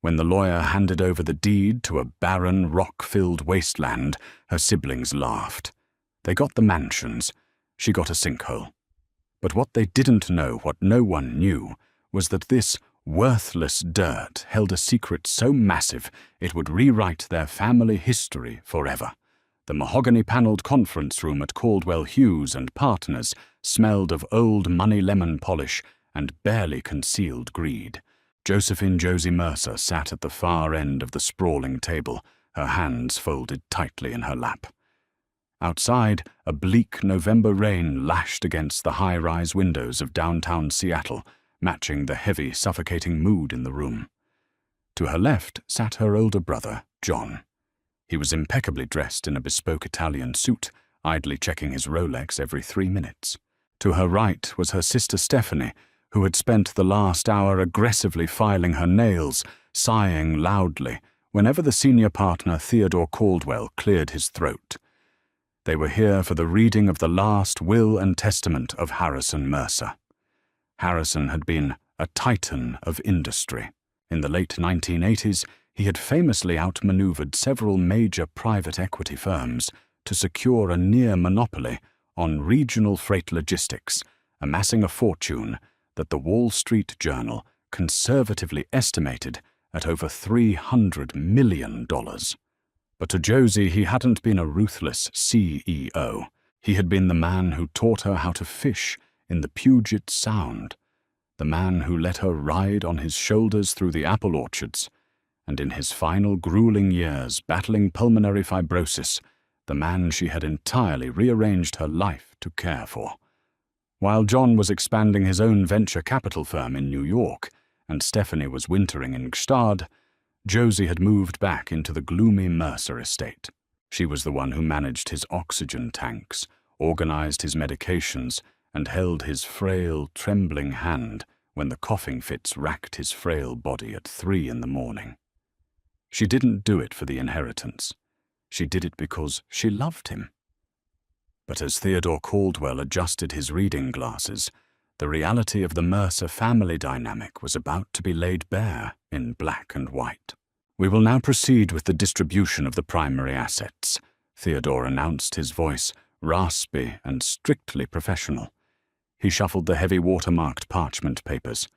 When the lawyer handed over the deed to a barren, rock-filled wasteland, her siblings laughed. They got the mansions. She got a sinkhole. But what they didn't know, what no one knew, was that this worthless dirt held a secret so massive it would rewrite their family history forever. The mahogany-paneled conference room at Caldwell Hughes and Partners smelled of old money lemon polish and barely concealed greed. Josephine Josie Mercer sat at the far end of the sprawling table, her hands folded tightly in her lap. Outside, a bleak November rain lashed against the high-rise windows of downtown Seattle, matching the heavy, suffocating mood in the room. To her left sat her older brother, John. He was impeccably dressed in a bespoke Italian suit, idly checking his Rolex every 3 minutes. To her right was her sister Stephanie, who had spent the last hour aggressively filing her nails, sighing loudly whenever the senior partner Theodore Caldwell cleared his throat. They were here for the reading of the last will and testament of Harrison Mercer. Harrison had been a titan of industry. In the late 1980s, he had famously outmaneuvered several major private equity firms to secure a near monopoly on regional freight logistics, amassing a fortune that the Wall Street Journal conservatively estimated at over $300 million. But to Josie, he hadn't been a ruthless CEO. He had been the man who taught her how to fish in the Puget Sound, the man who let her ride on his shoulders through the apple orchards, and in his final grueling years battling pulmonary fibrosis, the man she had entirely rearranged her life to care for. While John was expanding his own venture capital firm in New York, and Stephanie was wintering in Gstaad, Josie had moved back into the gloomy Mercer estate. She was the one who managed his oxygen tanks, organized his medications, and held his frail, trembling hand when the coughing fits racked his frail body at 3 in the morning. She didn't do it for the inheritance. She did it because she loved him. But as Theodore Caldwell adjusted his reading glasses, the reality of the Mercer family dynamic was about to be laid bare in black and white. "We will now proceed with the distribution of the primary assets," Theodore announced, his voice raspy and strictly professional. He shuffled the heavy watermarked parchment papers.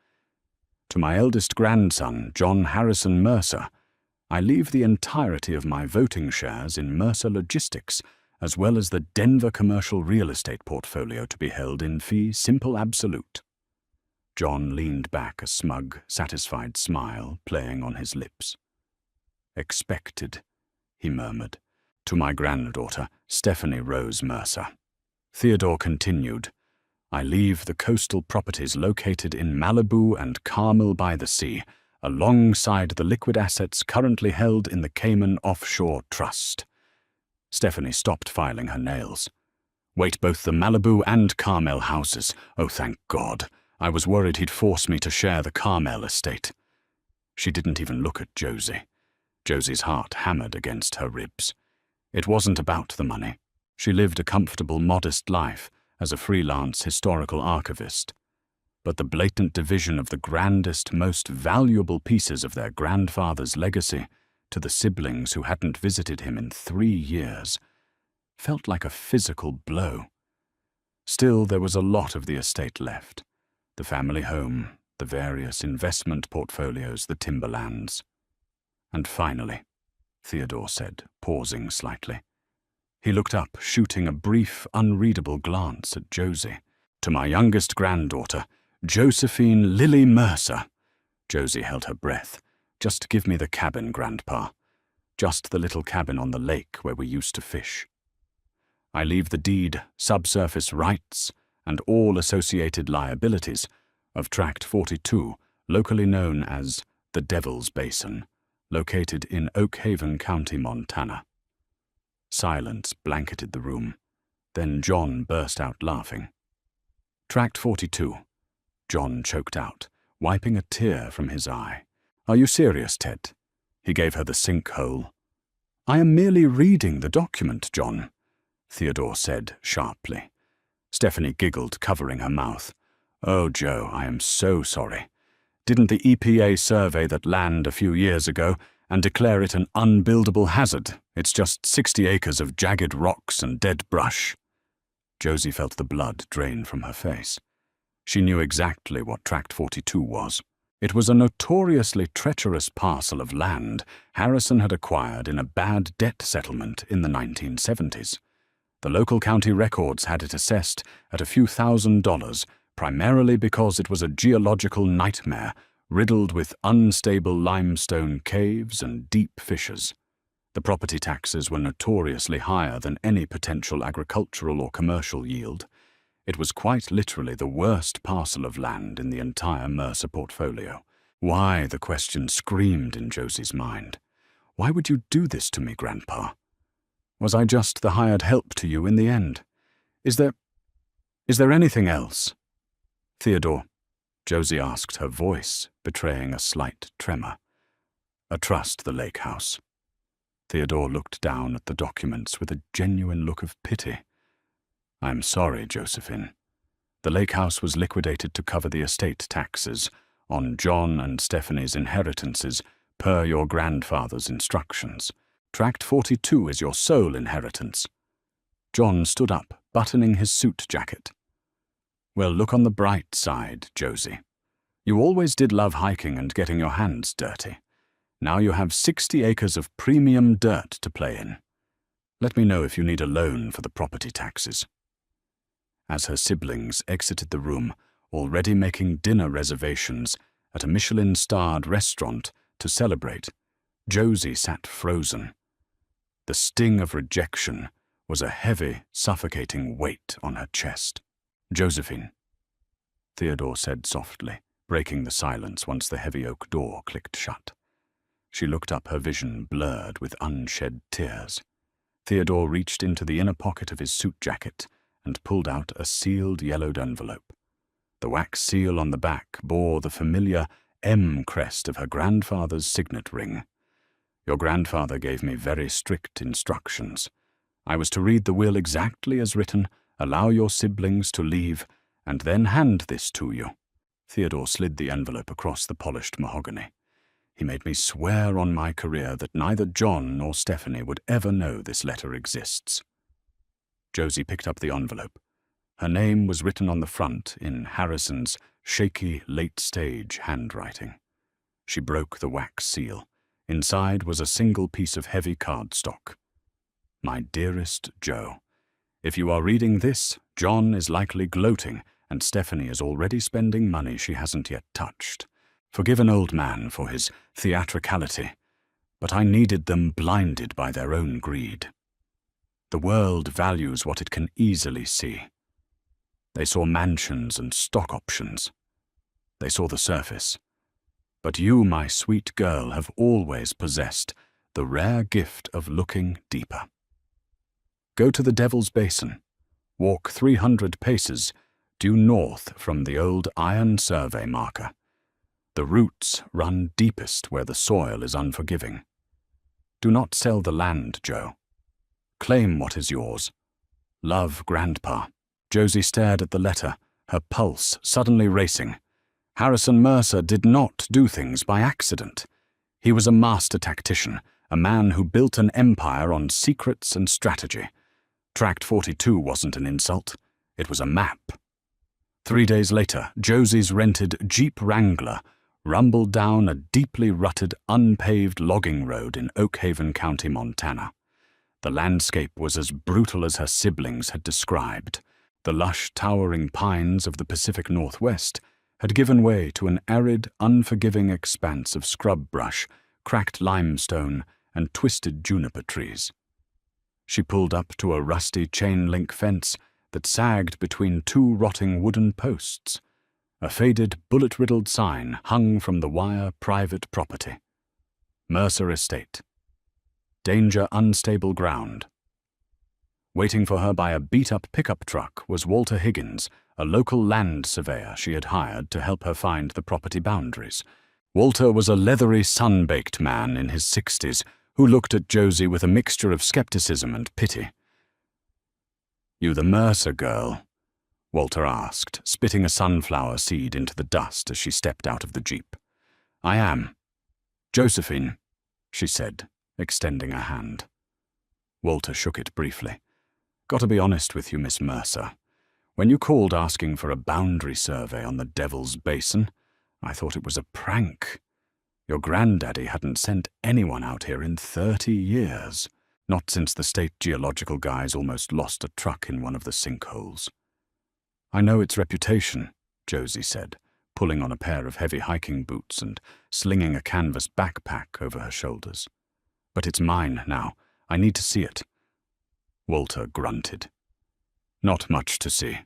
"To my eldest grandson, John Harrison Mercer, I leave the entirety of my voting shares in Mercer Logistics, as well as the Denver commercial real estate portfolio to be held in fee simple absolute." John leaned back, a smug, satisfied smile playing on his lips. "Expected," he murmured. "To my granddaughter, Stephanie Rose Mercer." Theodore continued, "I leave the coastal properties located in Malibu and Carmel by the Sea, alongside the liquid assets currently held in the Cayman Offshore Trust." Stephanie stopped filing her nails. "Wait, both the Malibu and Carmel houses. Oh, thank God. I was worried he'd force me to share the Carmel estate." She didn't even look at Josie. Josie's heart hammered against her ribs. It wasn't about the money. She lived a comfortable, modest life as a freelance historical archivist. But the blatant division of the grandest, most valuable pieces of their grandfather's legacy to the siblings who hadn't visited him in 3 years felt like a physical blow. Still, there was a lot of the estate left. The family home, the various investment portfolios, the timberlands. "And finally," Theodore said, pausing slightly. He looked up, shooting a brief, unreadable glance at Josie. "To my youngest granddaughter, Josephine Lily Mercer." Josie held her breath. "Just give me the cabin, Grandpa. Just the little cabin on the lake where we used to fish. I leave the deed, subsurface rights, and all associated liabilities of Tract 42, locally known as the Devil's Basin, located in Oak Haven County, Montana." Silence blanketed the room. Then John burst out laughing. "Tract 42, John choked out, wiping a tear from his eye. "Are you serious, Ted?" He gave her the sinkhole. "I am merely reading the document, John," Theodore said sharply. Stephanie giggled, covering her mouth. "Oh, Joe, I am so sorry. Didn't the EPA survey that land a few years ago and declare it an unbuildable hazard? It's just 60 acres of jagged rocks and dead brush. Josie felt the blood drain from her face. She knew exactly what Tract 42 was. It was a notoriously treacherous parcel of land Harrison had acquired in a bad debt settlement in the 1970s. The local county records had it assessed at a few $1,000s, primarily because it was a geological nightmare riddled with unstable limestone caves and deep fissures. The property taxes were notoriously higher than any potential agricultural or commercial yield. It was quite literally the worst parcel of land in the entire Mercer portfolio. Why, the question screamed in Josie's mind. Why would you do this to me, Grandpa? Was I just the hired help to you in the end? Is there anything else? Theodore, Josie asked, her voice betraying a slight tremor. A trust, the lake house. Theodore looked down at the documents with a genuine look of pity. I'm sorry, Josephine. The lake house was liquidated to cover the estate taxes on John and Stephanie's inheritances per your grandfather's instructions. Tract 42 is your sole inheritance. John stood up, buttoning his suit jacket. Well, look on the bright side, Josie. You always did love hiking and getting your hands dirty. Now you have 60 acres of premium dirt to play in. Let me know if you need a loan for the property taxes. As her siblings exited the room, already making dinner reservations at a Michelin-starred restaurant to celebrate, Josie sat frozen. The sting of rejection was a heavy, suffocating weight on her chest. Josephine, Theodore said softly, breaking the silence once the heavy oak door clicked shut. She looked up, her vision blurred with unshed tears. Theodore reached into the inner pocket of his suit jacket and pulled out a sealed yellowed envelope. The wax seal on the back bore the familiar M crest of her grandfather's signet ring. Your grandfather gave me very strict instructions. I was to read the will exactly as written, allow your siblings to leave, and then hand this to you. Theodore slid the envelope across the polished mahogany. He made me swear on my career that neither John nor Stephanie would ever know this letter exists. Josie picked up the envelope. Her name was written on the front in Harrison's shaky, late-stage handwriting. She broke the wax seal. Inside was a single piece of heavy cardstock. My dearest Joe, if you are reading this, John is likely gloating, and Stephanie is already spending money she hasn't yet touched. Forgive an old man for his theatricality, but I needed them blinded by their own greed. The world values what it can easily see. They saw mansions and stock options. They saw the surface. But you, my sweet girl, have always possessed the rare gift of looking deeper. Go to the Devil's Basin. Walk 300 paces due north from the old iron survey marker. The roots run deepest where the soil is unforgiving. Do not sell the land, Joe. Claim what is yours. Love, Grandpa. Josie stared at the letter, her pulse suddenly racing. Harrison Mercer did not do things by accident. He was a master tactician, a man who built an empire on secrets and strategy. Tract 42 wasn't an insult. It was a map. 3 days later, Josie's rented Jeep Wrangler rumbled down a deeply rutted, unpaved logging road in Oak Haven County, Montana. The landscape was as brutal as her siblings had described. The lush, towering pines of the Pacific Northwest had given way to an arid, unforgiving expanse of scrub brush, cracked limestone, and twisted juniper trees. She pulled up to a rusty chain-link fence that sagged between two rotting wooden posts. A faded, bullet-riddled sign hung from the wire private property. Mercer Estate. Danger unstable ground. Waiting for her by a beat-up pickup truck was Walter Higgins, a local land surveyor she had hired to help her find the property boundaries. Walter was a leathery, sun-baked man in his 60s who looked at Josie with a mixture of skepticism and pity. You the Mercer girl. Walter asked, spitting a sunflower seed into the dust as she stepped out of the jeep. I am. Josephine, she said, extending a hand. Walter shook it briefly. Gotta be honest with you, Miss Mercer. When you called asking for a boundary survey on the Devil's Basin, I thought it was a prank. Your granddaddy hadn't sent anyone out here in 30 years, not since the state geological guys almost lost a truck in one of the sinkholes. I know its reputation, Josie said, pulling on a pair of heavy hiking boots and slinging a canvas backpack over her shoulders. But it's mine now. I need to see it. Walter grunted. Not much to see.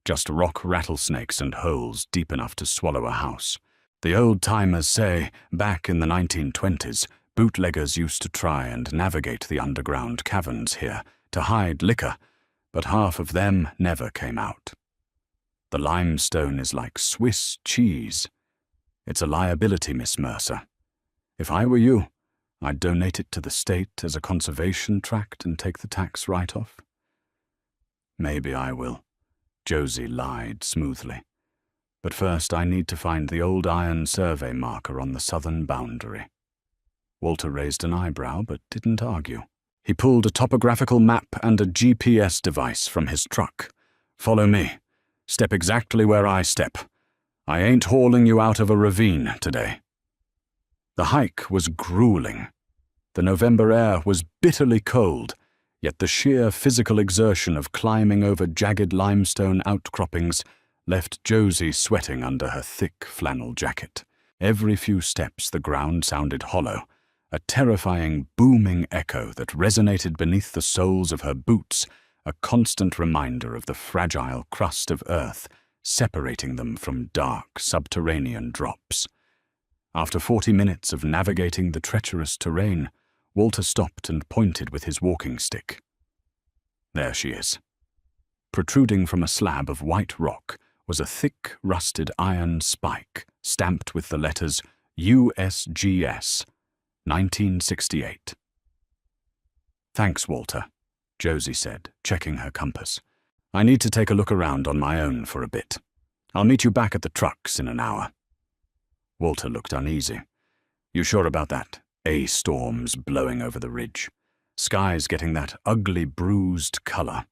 Just rock rattlesnakes and holes deep enough to swallow a house. The old-timers say, back in the 1920s, bootleggers used to try and navigate the underground caverns here to hide liquor, but half of them never came out. The limestone is like Swiss cheese. It's a liability, Miss Mercer. If I were you, I'd donate it to the state as a conservation tract and take the tax write-off. Maybe I will, Josie lied smoothly. But first I need to find the old iron survey marker on the southern boundary. Walter raised an eyebrow but didn't argue. He pulled a topographical map and a GPS device from his truck. Follow me. Step exactly where I step. I ain't hauling you out of a ravine today. The hike was grueling. The November air was bitterly cold, yet the sheer physical exertion of climbing over jagged limestone outcroppings left Josie sweating under her thick flannel jacket. Every few steps the ground sounded hollow, a terrifying booming echo that resonated beneath the soles of her boots, a constant reminder of the fragile crust of earth separating them from dark subterranean drops. After 40 minutes of navigating the treacherous terrain, Walter stopped and pointed with his walking stick. There she is. Protruding from a slab of white rock was a thick, rusted iron spike stamped with the letters USGS, 1968. Thanks, Walter, Josie said, checking her compass. I need to take a look around on my own for a bit. I'll meet you back at the trucks in an hour. Walter looked uneasy. You sure about that? A-storms blowing over the ridge. Skies getting that ugly bruised color.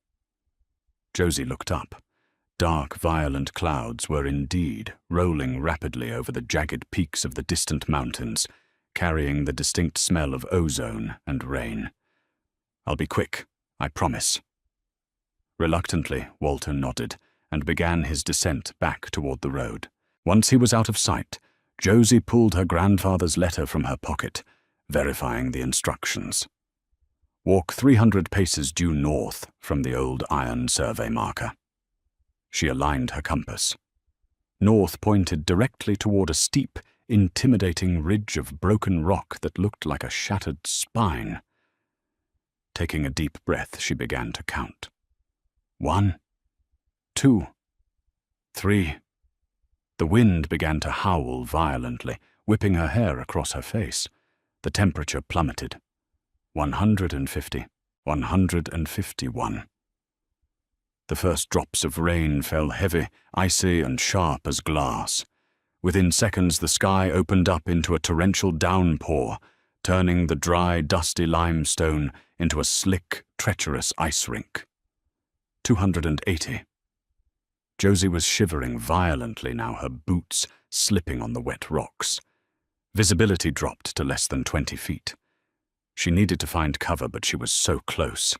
Josie looked up. Dark, violent clouds were indeed rolling rapidly over the jagged peaks of the distant mountains, carrying the distinct smell of ozone and rain. I'll be quick, I promise. Reluctantly, Walter nodded and began his descent back toward the road. Once he was out of sight, Josie pulled her grandfather's letter from her pocket, verifying the instructions. Walk 300 paces due north from the old iron survey marker. She aligned her compass. North pointed directly toward a steep, intimidating ridge of broken rock that looked like a shattered spine. Taking a deep breath, she began to count. 1, 2, 3. The wind began to howl violently, whipping her hair across her face. The temperature plummeted. 150, 151. The first drops of rain fell heavy, icy, and sharp as glass. Within seconds, the sky opened up into a torrential downpour, turning the dry, dusty limestone into a slick, treacherous ice rink. 280. Josie was shivering violently now, her boots slipping on the wet rocks. Visibility dropped to less than 20 feet. She needed to find cover, but she was so close.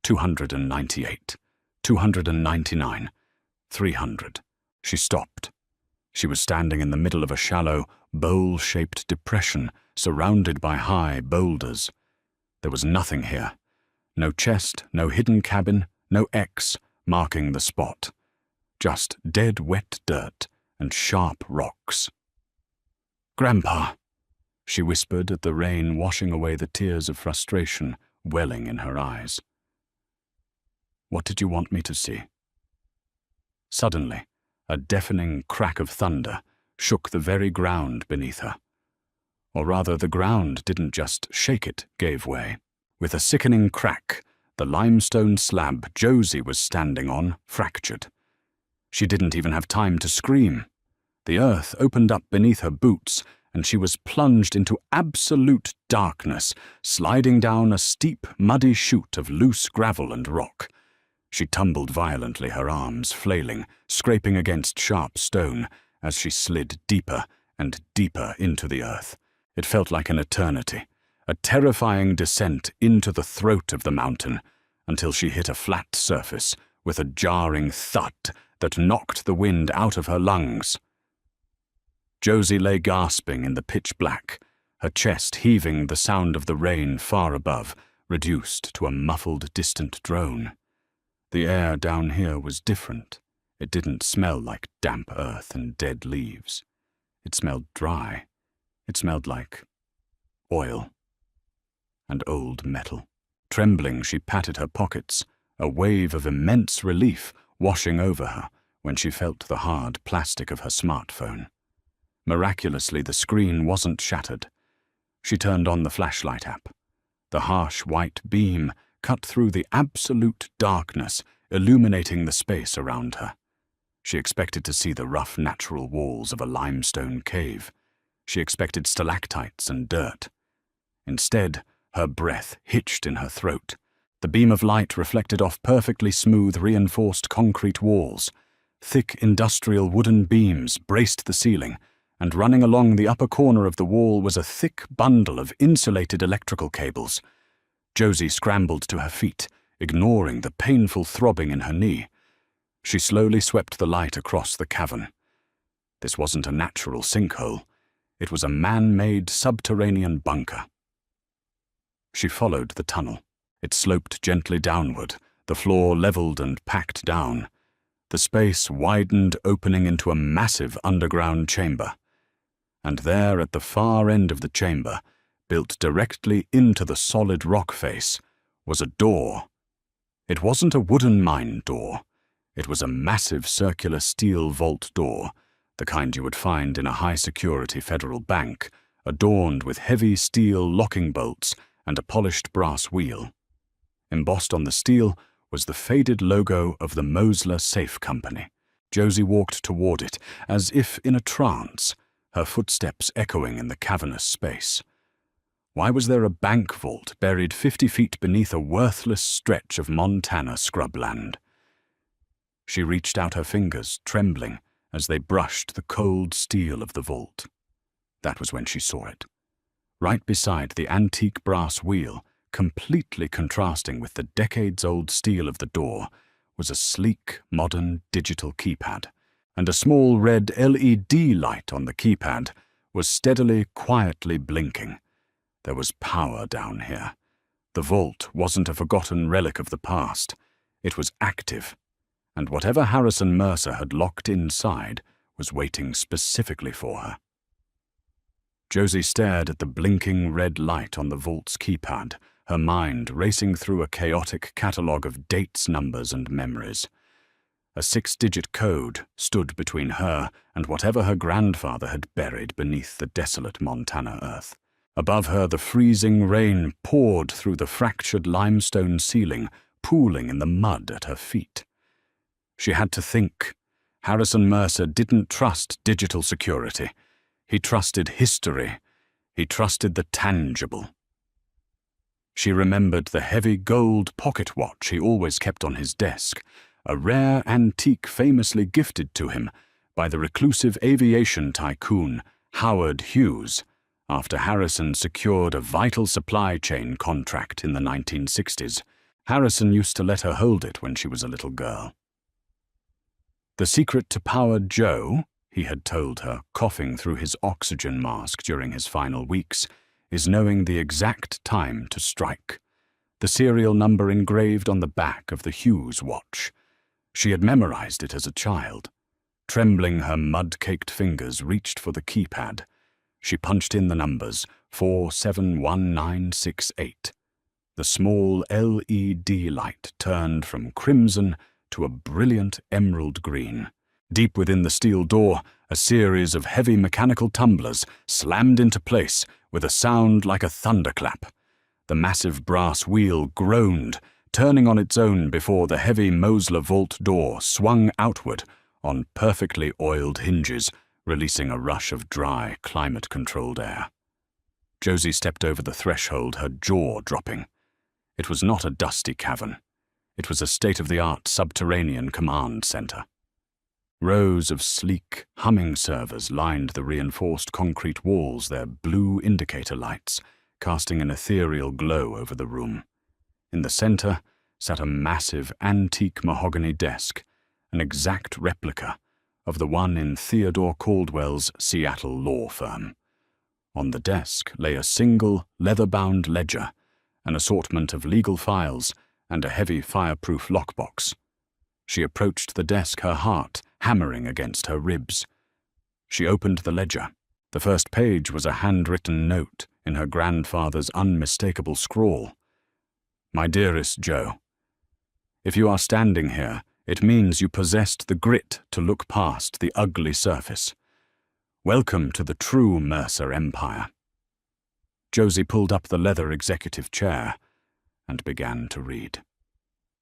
298. 299. 300. She stopped. She was standing in the middle of a shallow, bowl-shaped depression surrounded by high boulders. There was nothing here. No chest, no hidden cabin, no X marking the spot. Just dead wet dirt and sharp rocks. "Grandpa," she whispered at the rain washing away the tears of frustration welling in her eyes. "What did you want me to see?" Suddenly, a deafening crack of thunder shook the very ground beneath her. Or rather, the ground didn't just shake, it gave way. With a sickening crack, the limestone slab Josie was standing on fractured. She didn't even have time to scream. The earth opened up beneath her boots, and she was plunged into absolute darkness, sliding down a steep, muddy chute of loose gravel and rock. She tumbled violently, her arms flailing, scraping against sharp stone, as she slid deeper and deeper into the earth. It felt like an eternity, a terrifying descent into the throat of the mountain, until she hit a flat surface with a jarring thud that knocked the wind out of her lungs. Josie lay gasping in the pitch black, her chest heaving, the sound of the rain far above, reduced to a muffled, distant drone. The air down here was different. It didn't smell like damp earth and dead leaves. It smelled dry. It smelled like oil and old metal. Trembling, she patted her pockets, a wave of immense relief washing over her when she felt the hard plastic of her smartphone. Miraculously, the screen wasn't shattered. She turned on the flashlight app. The harsh white beam cut through the absolute darkness, illuminating the space around her. She expected to see the rough natural walls of a limestone cave. She expected stalactites and dirt. Instead, her breath hitched in her throat. The beam of light reflected off perfectly smooth, reinforced concrete walls. Thick industrial wooden beams braced the ceiling, and running along the upper corner of the wall was a thick bundle of insulated electrical cables. Josie scrambled to her feet, ignoring the painful throbbing in her knee. She slowly swept the light across the cavern. This wasn't a natural sinkhole. It was a man-made subterranean bunker. She followed the tunnel. It sloped gently downward, the floor leveled and packed down. The space widened, opening into a massive underground chamber. And there, at the far end of the chamber, built directly into the solid rock face, was a door. It wasn't a wooden mine door. It was a massive circular steel vault door, the kind you would find in a high-security federal bank, adorned with heavy steel locking bolts and a polished brass wheel. Embossed on the steel was the faded logo of the Mosler Safe Company. Josie walked toward it, as if in a trance, her footsteps echoing in the cavernous space. Why was there a bank vault buried 50 feet beneath a worthless stretch of Montana scrubland? She reached out her fingers, trembling, as they brushed the cold steel of the vault. That was when she saw it. Right beside the antique brass wheel, completely contrasting with the decades-old steel of the door, was a sleek, modern digital keypad, and a small red LED light on the keypad was steadily, quietly blinking. There was power down here. The vault wasn't a forgotten relic of the past. It was active, and whatever Harrison Mercer had locked inside was waiting specifically for her. Josie stared at the blinking red light on the vault's keypad, her mind racing through a chaotic catalogue of dates, numbers, and memories. A 6-digit code stood between her and whatever her grandfather had buried beneath the desolate Montana earth. Above her, the freezing rain poured through the fractured limestone ceiling, pooling in the mud at her feet. She had to think. Harrison Mercer didn't trust digital security. He trusted history. He trusted the tangible. She remembered the heavy gold pocket watch he always kept on his desk, a rare antique famously gifted to him by the reclusive aviation tycoon Howard Hughes, after Harrison secured a vital supply chain contract in the 1960s. Harrison used to let her hold it when she was a little girl. The secret to Power Joe, he had told her, coughing through his oxygen mask during his final weeks, is knowing the exact time to strike. The serial number engraved on the back of the Hughes watch. She had memorized it as a child. Trembling, her mud-caked fingers reached for the keypad. She punched in the numbers, 471968. The small LED light turned from crimson to a brilliant emerald green. Deep within the steel door, a series of heavy mechanical tumblers slammed into place with a sound like a thunderclap. The massive brass wheel groaned, turning on its own before the heavy Mosler vault door swung outward on perfectly oiled hinges, releasing a rush of dry, climate-controlled air. Josie stepped over the threshold, her jaw dropping. It was not a dusty cavern. It was a state-of-the-art subterranean command center. Rows of sleek, humming servers lined the reinforced concrete walls, their blue indicator lights casting an ethereal glow over the room. In the center sat a massive, antique mahogany desk, an exact replica of the one in Theodore Caldwell's Seattle law firm. On the desk lay a single, leather-bound ledger, an assortment of legal files, and a heavy fireproof lockbox. She approached the desk, her heart hammering against her ribs. She opened the ledger. The first page was a handwritten note in her grandfather's unmistakable scrawl. "My dearest Joe, if you are standing here, it means you possessed the grit to look past the ugly surface. Welcome to the true Mercer Empire." Josie pulled up the leather executive chair and began to read.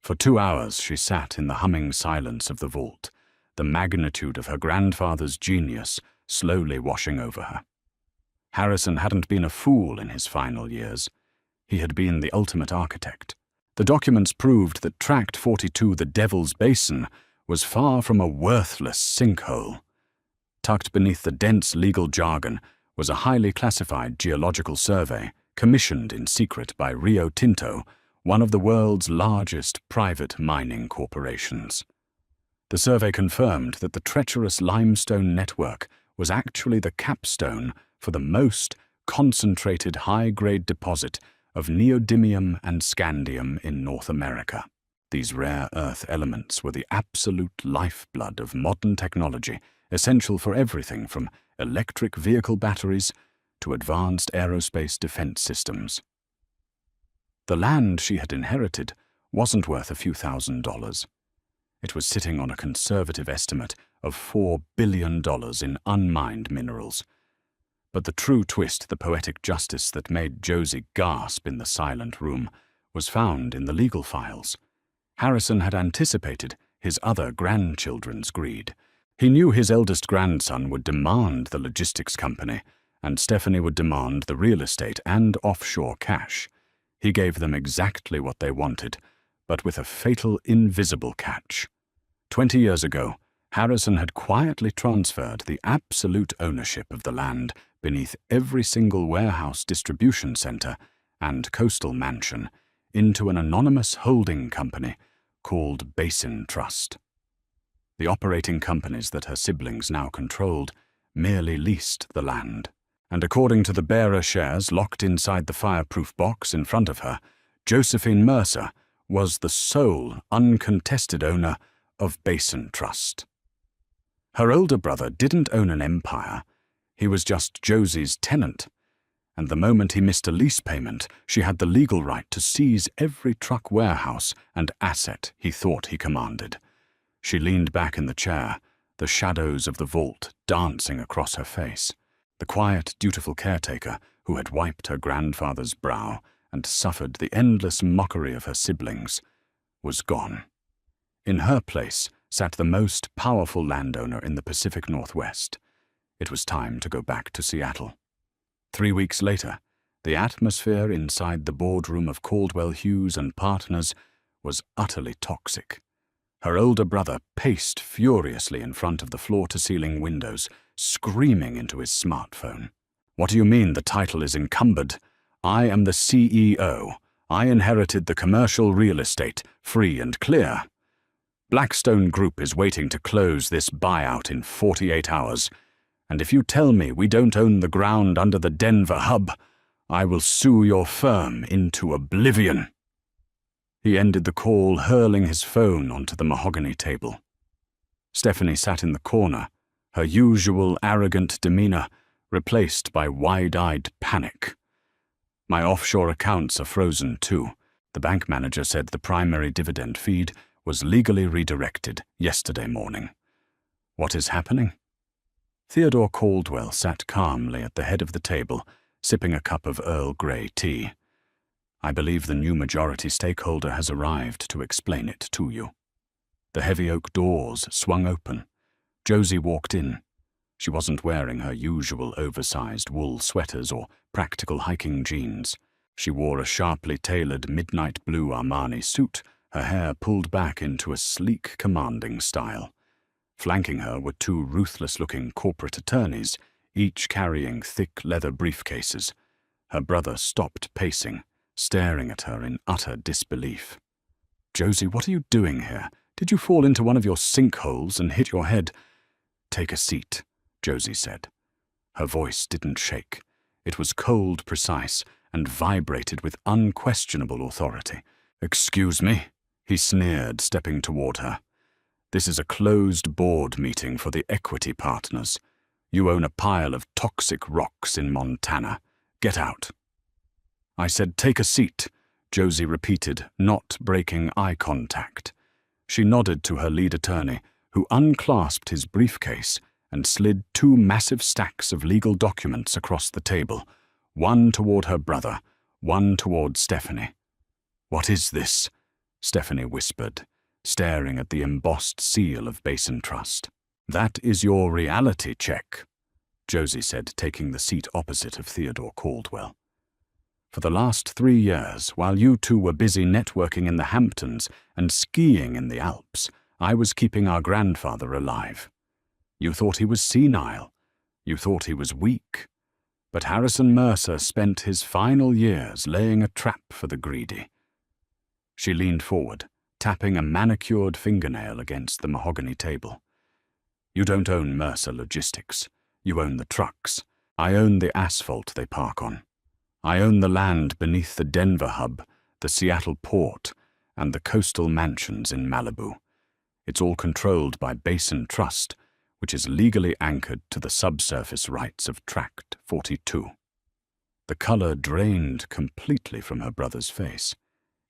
For 2 hours she sat in the humming silence of the vault, the magnitude of her grandfather's genius slowly washing over her. Harrison hadn't been a fool in his final years. He had been the ultimate architect. The documents proved that Tract 42, the Devil's Basin, was far from a worthless sinkhole. Tucked beneath the dense legal jargon was a highly classified geological survey commissioned in secret by Rio Tinto, one of the world's largest private mining corporations. The survey confirmed that the treacherous limestone network was actually the capstone for the most concentrated high-grade deposit of neodymium and scandium in North America. These rare earth elements were the absolute lifeblood of modern technology, essential for everything from electric vehicle batteries to advanced aerospace defense systems. The land she had inherited wasn't worth a few $1,000s. It was sitting on a conservative estimate of $4 billion in unmined minerals. But the true twist, the poetic justice that made Josie gasp in the silent room, was found in the legal files. Harrison had anticipated his other grandchildren's greed. He knew his eldest grandson would demand the logistics company, and Stephanie would demand the real estate and offshore cash. He gave them exactly what they wanted, but with a fatal invisible catch. 20 years ago, Harrison had quietly transferred the absolute ownership of the land beneath every single warehouse, distribution center, and coastal mansion into an anonymous holding company called Basin Trust. The operating companies that her siblings now controlled merely leased the land. And according to the bearer shares locked inside the fireproof box in front of her, Josephine Mercer was the sole, uncontested owner of Basin Trust. Her older brother didn't own an empire. He was just Josie's tenant. And the moment he missed a lease payment, she had the legal right to seize every truck warehouse and asset he thought he commanded. She leaned back in the chair, the shadows of the vault dancing across her face. The quiet, dutiful caretaker who had wiped her grandfather's brow and suffered the endless mockery of her siblings was gone. In her place sat the most powerful landowner in the Pacific Northwest. It was time to go back to Seattle. 3 weeks later, the atmosphere inside the boardroom of Caldwell Hughes and Partners was utterly toxic. Her older brother paced furiously in front of the floor-to-ceiling windows, screaming into his smartphone. "What do you mean the title is encumbered? I am the CEO. I inherited the commercial real estate, free and clear. Blackstone Group is waiting to close this buyout in 48 hours. And if you tell me we don't own the ground under the Denver hub, I will sue your firm into oblivion." He ended the call, hurling his phone onto the mahogany table. Stephanie sat in the corner, her usual arrogant demeanor replaced by wide-eyed panic. "My offshore accounts are frozen too. The bank manager said the primary dividend feed was legally redirected yesterday morning." "What is happening?" Theodore Caldwell sat calmly at the head of the table, sipping a cup of Earl Grey tea. "I believe the new majority stakeholder has arrived to explain it to you." The heavy oak doors swung open. Josie walked in. She wasn't wearing her usual oversized wool sweaters or practical hiking jeans. She wore a sharply tailored midnight blue Armani suit, her hair pulled back into a sleek, commanding style. Flanking her were two ruthless-looking corporate attorneys, each carrying thick leather briefcases. Her brother stopped pacing, staring at her in utter disbelief. "Josie, what are you doing here? Did you fall into one of your sinkholes and hit your head?" "Take a seat," Josie said. Her voice didn't shake. It was cold, precise, and vibrated with unquestionable authority. "Excuse me," he sneered, stepping toward her. "This is a closed board meeting for the equity partners. You own a pile of toxic rocks in Montana. Get out." "I said take a seat," Josie repeated, not breaking eye contact. She nodded to her lead attorney, who unclasped his briefcase and slid two massive stacks of legal documents across the table, one toward her brother, one toward Stephanie. "What is this?" Stephanie whispered, staring at the embossed seal of Basin Trust. "That is your reality check," Josie said, taking the seat opposite of Theodore Caldwell. "For the last 3 years, while you two were busy networking in the Hamptons and skiing in the Alps, I was keeping our grandfather alive. You thought he was senile. You thought he was weak. But Harrison Mercer spent his final years laying a trap for the greedy." She leaned forward, tapping a manicured fingernail against the mahogany table. "You don't own Mercer Logistics. You own the trucks. I own the asphalt they park on. I own the land beneath the Denver hub, the Seattle port, and the coastal mansions in Malibu. It's all controlled by Basin Trust, which is legally anchored to the subsurface rights of Tract 42. The color drained completely from her brother's face.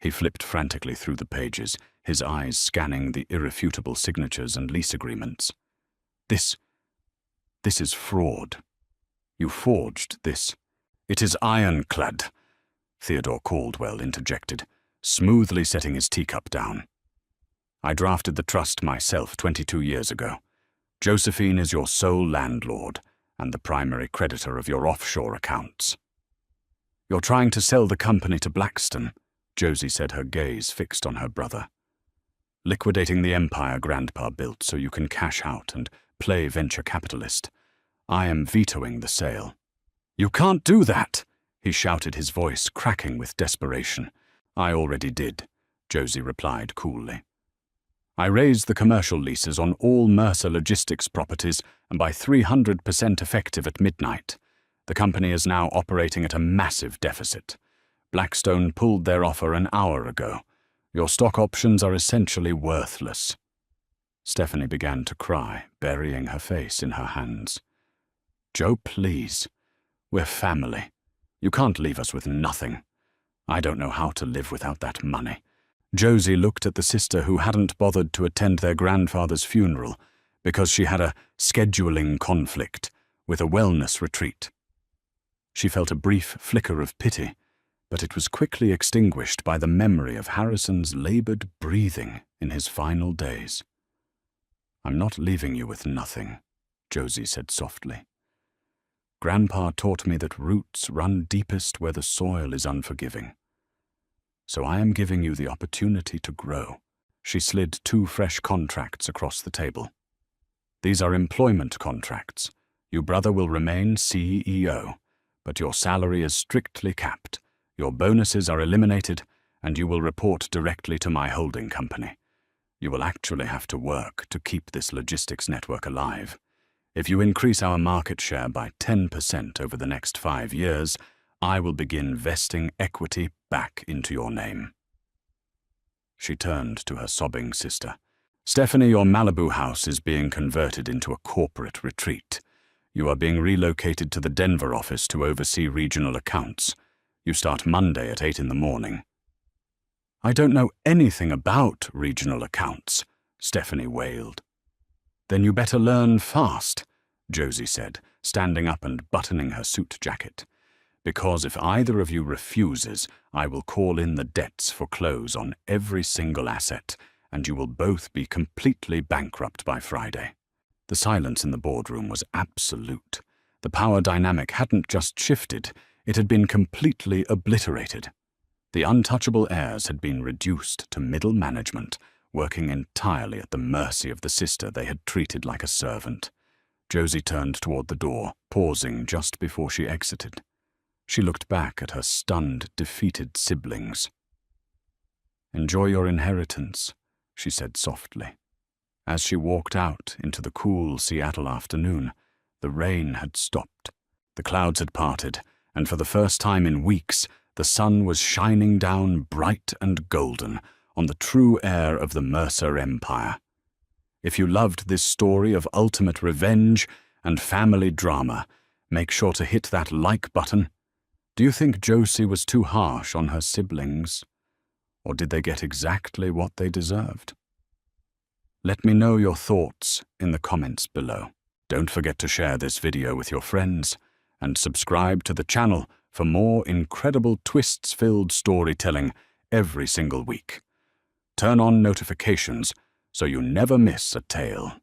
He flipped frantically through the pages, his eyes scanning the irrefutable signatures and lease agreements. This is fraud. You forged this." "It is ironclad," Theodore Caldwell interjected, smoothly setting his teacup down. "I drafted the trust myself 22 years ago. Josephine is your sole landlord and the primary creditor of your offshore accounts." "You're trying to sell the company to Blackstone," Josie said, her gaze fixed on her brother. "Liquidating the empire Grandpa built so you can cash out and play venture capitalist. I am vetoing the sale." "You can't do that," he shouted, his voice cracking with desperation. "I already did," Josie replied coolly. "I raised the commercial leases on all Mercer Logistics properties and by 300% effective at midnight. The company is now operating at a massive deficit. Blackstone pulled their offer an hour ago. Your stock options are essentially worthless." Stephanie began to cry, burying her face in her hands. "Joe, please. We're family. You can't leave us with nothing. I don't know how to live without that money." Josie looked at the sister who hadn't bothered to attend their grandfather's funeral because she had a scheduling conflict with a wellness retreat. She felt a brief flicker of pity, but it was quickly extinguished by the memory of Harrison's labored breathing in his final days. "I'm not leaving you with nothing," Josie said softly. "Grandpa taught me that roots run deepest where the soil is unforgiving. So I am giving you the opportunity to grow." She slid 2 fresh contracts across the table. "These are employment contracts. Your brother will remain CEO, but your salary is strictly capped. Your bonuses are eliminated, and you will report directly to my holding company. You will actually have to work to keep this logistics network alive. If you increase our market share by 10% over the next 5 years, I will begin vesting equity back into your name." She turned to her sobbing sister. "Stephanie, your Malibu house is being converted into a corporate retreat. You are being relocated to the Denver office to oversee regional accounts. You start Monday at 8 in the morning." "I don't know anything about regional accounts," Stephanie wailed. "Then you better learn fast," Josie said, standing up and buttoning her suit jacket. "Because if either of you refuses, I will call in the debts for close on every single asset, and you will both be completely bankrupt by Friday." The silence in the boardroom was absolute. The power dynamic hadn't just shifted, it had been completely obliterated. The untouchable heirs had been reduced to middle management, working entirely at the mercy of the sister they had treated like a servant. Josie turned toward the door, pausing just before she exited. She looked back at her stunned, defeated siblings. "Enjoy your inheritance," she said softly. As she walked out into the cool Seattle afternoon, the rain had stopped. The clouds had parted, and for the first time in weeks, the sun was shining down bright and golden on the true heir of the Mercer Empire. If you loved this story of ultimate revenge and family drama, make sure to hit that like button. Do you think Josie was too harsh on her siblings? Or did they get exactly what they deserved? Let me know your thoughts in the comments below. Don't forget to share this video with your friends and subscribe to the channel for more incredible twists-filled storytelling every single week. Turn on notifications so you never miss a tale.